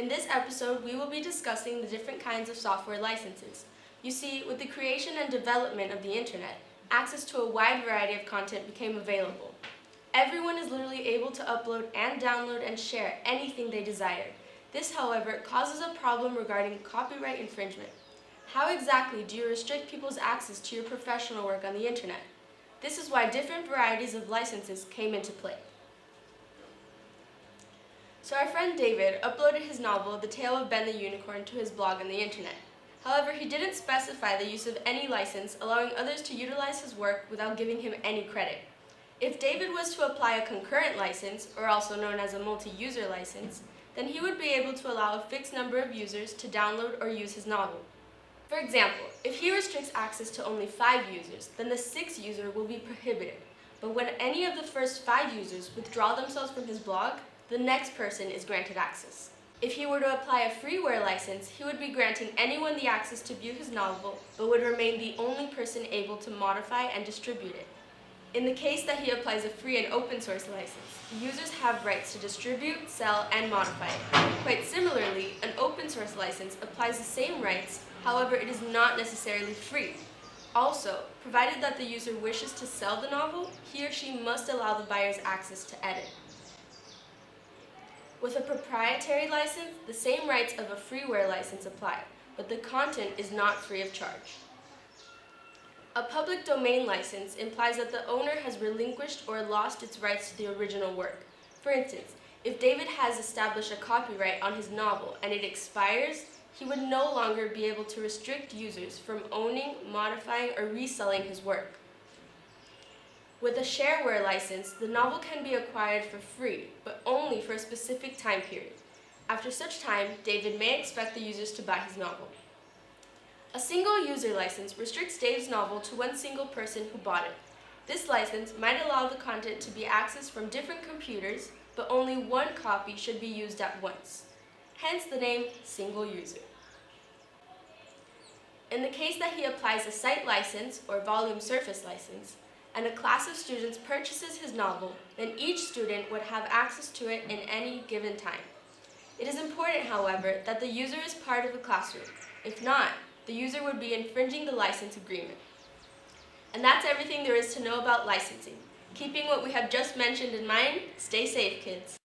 In this episode, we will be discussing the different kinds of software licenses. You see, with the creation and development of the internet, access to a wide variety of content became available. Everyone is literally able to upload and download and share anything they desire. This, however, causes a problem regarding copyright infringement. How exactly do you restrict people's access to your professional work on the internet? This is why different varieties of licenses came into play. So our friend David uploaded his novel, The Tale of Ben the Unicorn, to his blog on the internet. However, he didn't specify the use of any license, allowing others to utilize his work without giving him any credit. If David was to apply a concurrent license, or also known as a multi-user license, then he would be able to allow a fixed number of users to download or use his novel. For example, if he restricts access to only 5 users, then the 6th user will be prohibited. But when any of the first 5 users withdraw themselves from his blog, the next person is granted access. If he were to apply a freeware license, he would be granting anyone the access to view his novel, but would remain the only person able to modify and distribute it. In the case that he applies a free and open source license, users have rights to distribute, sell, and modify it. Quite similarly, an open source license applies the same rights, however it is not necessarily free. Also, provided that the user wishes to sell the novel, he or she must allow the buyers access to edit. With a proprietary license, the same rights of a freeware license apply, but the content is not free of charge. A public domain license implies that the owner has relinquished or lost its rights to the original work. For instance, if David has established a copyright on his novel and it expires, he would no longer be able to restrict users from owning, modifying, or reselling his work. With a shareware license, the novel can be acquired for free, but only for a specific time period. After such time, David may expect the users to buy his novel. A single user license restricts Dave's novel to one single person who bought it. This license might allow the content to be accessed from different computers, but only one copy should be used at once. Hence the name single user. In the case that he applies a site license or volume surface license, and a class of students purchases his novel, then each student would have access to it in any given time. It is important, however, that the user is part of the classroom. If not, the user would be infringing the license agreement. And that's everything there is to know about licensing. Keeping what we have just mentioned in mind, stay safe, kids.